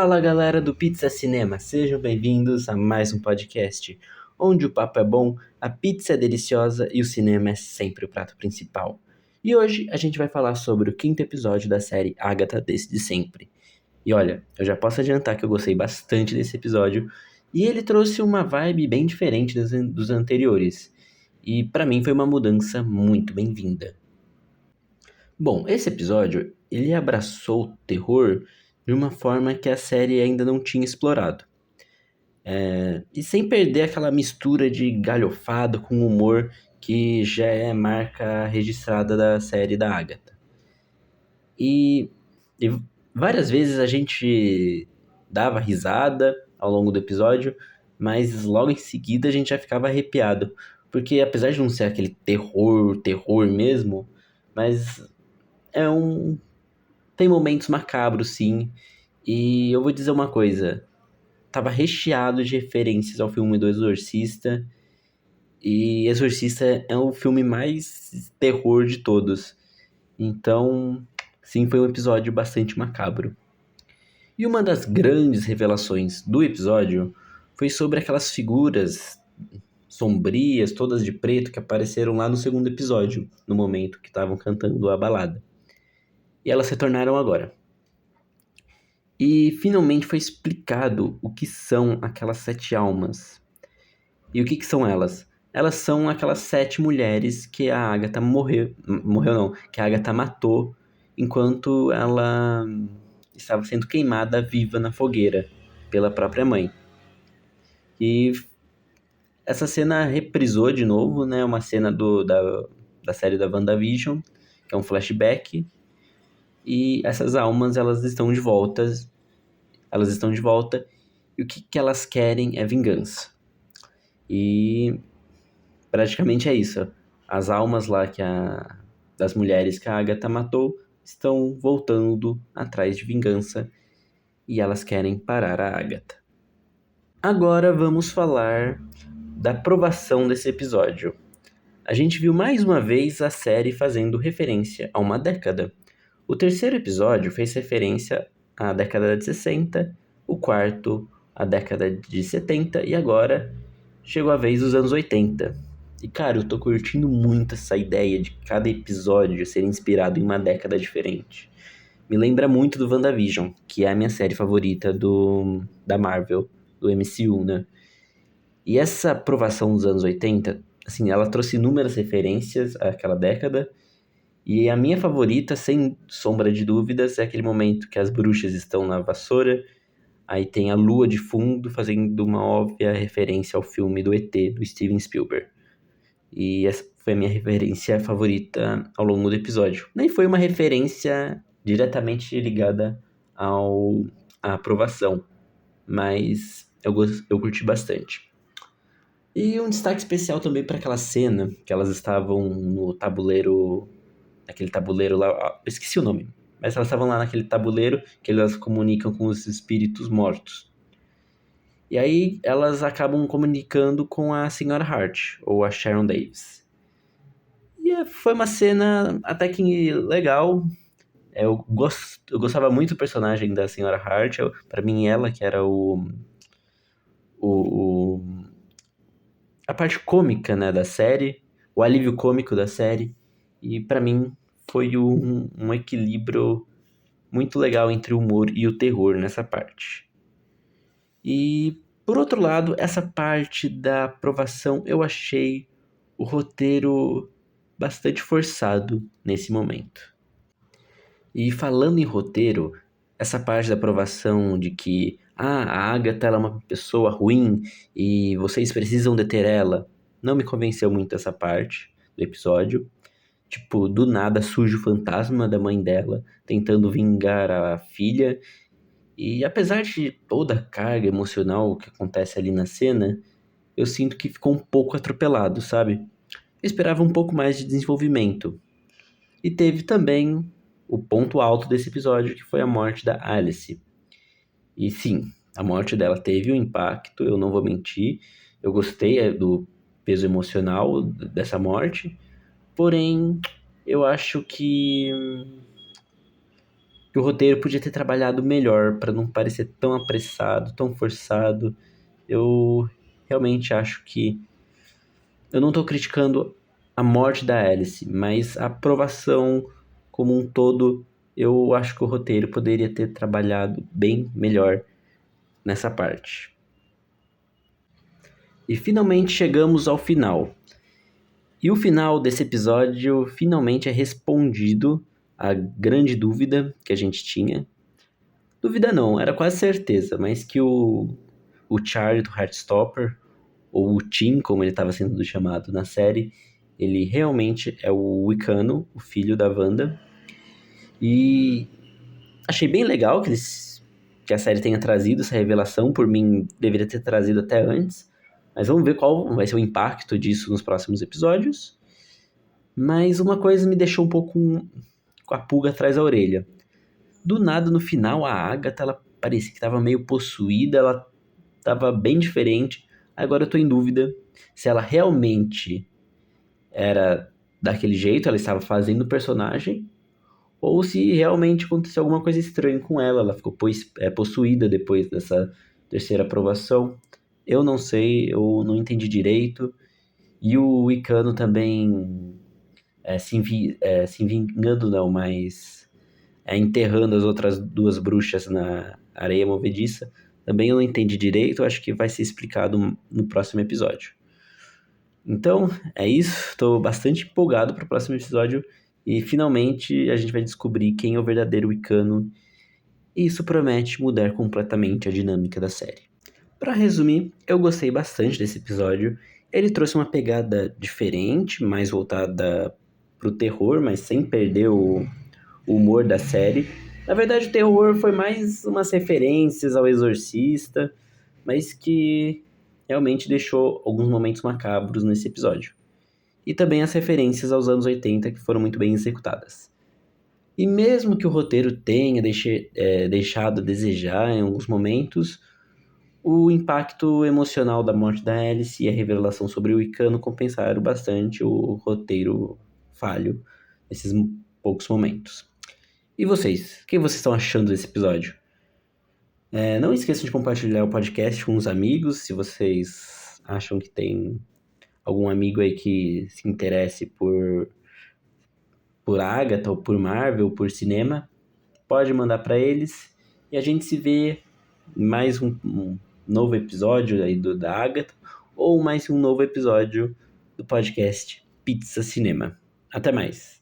Fala galera do Pizza Cinema, sejam bem-vindos a mais um podcast, onde o papo é bom, a pizza é deliciosa e o cinema é sempre o prato principal. E hoje a gente vai falar sobre o quinto episódio da série Agatha desde sempre. E olha, eu já posso adiantar que eu gostei bastante desse episódio e ele trouxe uma vibe bem diferente dos anteriores. E pra mim foi uma mudança muito bem-vinda. Bom, esse episódio, ele abraçou o terror de uma forma que a série ainda não tinha explorado. E sem perder aquela mistura de galhofado com humor que já é marca registrada da série da Agatha. E várias vezes a gente dava risada ao longo do episódio, mas logo em seguida a gente já ficava arrepiado. Porque apesar de não ser aquele terror, terror mesmo, mas é um tem momentos macabros, sim. E eu vou dizer uma coisa: tava recheado de referências ao filme do Exorcista. E Exorcista é o filme mais terror de todos. Então, sim, foi um episódio bastante macabro. E uma das grandes revelações do episódio foi sobre aquelas figuras sombrias, todas de preto, que apareceram lá no segundo episódio, no momento que estavam cantando a balada. E elas retornaram agora. E finalmente foi explicado o que são aquelas 7 almas. E o que são elas? Elas são aquelas 7 mulheres que a Agatha morreu não, que a Agatha matou enquanto ela estava sendo queimada viva na fogueira pela própria mãe. E essa cena reprisou de novo, né? Uma cena da série da WandaVision, que é um flashback. E essas almas, elas estão de volta, e o que elas querem é vingança. E praticamente é isso. As almas lá das mulheres que a Agatha matou estão voltando atrás de vingança e elas querem parar a Agatha. Agora vamos falar da aprovação desse episódio. A gente viu mais uma vez a série fazendo referência a uma década. O terceiro episódio fez referência à década de 60, o quarto à década de 70 e agora chegou a vez dos anos 80. E cara, eu tô curtindo muito essa ideia de cada episódio ser inspirado em uma década diferente. Me lembra muito do WandaVision, que é a minha série favorita da Marvel, do MCU, né? E essa aprovação dos anos 80, assim, ela trouxe inúmeras referências àquela década. E a minha favorita, sem sombra de dúvidas, é aquele momento que as bruxas estão na vassoura, aí tem a lua de fundo fazendo uma óbvia referência ao filme do ET, do Steven Spielberg. E essa foi a minha referência favorita ao longo do episódio. Nem foi uma referência diretamente ligada à aprovação, mas eu curti bastante. E um destaque especial também para aquela cena que elas estavam no tabuleiro, naquele tabuleiro lá, eu esqueci o nome, mas elas estavam lá naquele tabuleiro que elas comunicam com os espíritos mortos. E aí elas acabam comunicando com a Senhora Hart, ou a Sharon Davis. E foi uma cena até que legal. Eu gostava muito do personagem da Senhora Hart. Para mim, ela que era o, o- a parte cômica, né, da série, o alívio cômico da série. E para mim foi um equilíbrio muito legal entre o humor e o terror nessa parte. E por outro lado, essa parte da aprovação eu achei o roteiro bastante forçado nesse momento. E falando em roteiro, essa parte da aprovação de que a Agatha ela é uma pessoa ruim e vocês precisam deter ela, não me convenceu muito essa parte do episódio. Tipo, do nada surge o fantasma da mãe dela tentando vingar a filha. E apesar de toda a carga emocional que acontece ali na cena, eu sinto que ficou um pouco atropelado, sabe? Eu esperava um pouco mais de desenvolvimento. E teve também o ponto alto desse episódio, que foi a morte da Alice. E sim, a morte dela teve um impacto, eu não vou mentir. Eu gostei do peso emocional dessa morte, porém, eu acho que que o roteiro podia ter trabalhado melhor para não parecer tão apressado, tão forçado. Eu realmente acho que eu não estou criticando a morte da Alice, mas a aprovação como um todo, eu acho que o roteiro poderia ter trabalhado bem melhor nessa parte. E finalmente chegamos ao final. E o final desse episódio finalmente é respondido a grande dúvida que a gente tinha. Dúvida não, era quase certeza, mas que o Charlie do Heartstopper, ou o Tim, como ele estava sendo chamado na série, ele realmente é o Wicano, o filho da Wanda. E achei bem legal que a série tenha trazido essa revelação. Por mim, deveria ter trazido até antes. Mas vamos ver qual vai ser o impacto disso nos próximos episódios. Mas uma coisa me deixou um pouco com a pulga atrás da orelha. Do nada, no final, a Agatha, ela parecia que estava meio possuída, ela estava bem diferente. Agora eu tô em dúvida se ela realmente era daquele jeito, ela estava fazendo o personagem, ou se realmente aconteceu alguma coisa estranha com ela, ela ficou possuída depois dessa terceira aprovação. Eu não sei, eu não entendi direito. E o Wicano também se vingando não, mas enterrando as outras duas bruxas na areia movediça. Também eu não entendi direito, acho que vai ser explicado no próximo episódio. Então, é isso, estou bastante empolgado para o próximo episódio e finalmente a gente vai descobrir quem é o verdadeiro Wicano e isso promete mudar completamente a dinâmica da série. Para resumir, eu gostei bastante desse episódio. Ele trouxe uma pegada diferente, mais voltada pro terror, mas sem perder o humor da série. Na verdade, o terror foi mais umas referências ao Exorcista, mas que realmente deixou alguns momentos macabros nesse episódio. E também as referências aos anos 80 que foram muito bem executadas. E mesmo que o roteiro tenha deixado a desejar em alguns momentos, o impacto emocional da morte da Alice e a revelação sobre o Wicano compensaram bastante o roteiro falho nesses poucos momentos. E vocês? O que vocês estão achando desse episódio? Não esqueçam de compartilhar o podcast com os amigos, se vocês acham que tem algum amigo aí que se interesse por Agatha, ou por Marvel, ou por cinema, pode mandar para eles. E a gente se vê em mais um novo episódio aí da Agatha, ou mais um novo episódio do podcast Pizza Cinema. Até mais!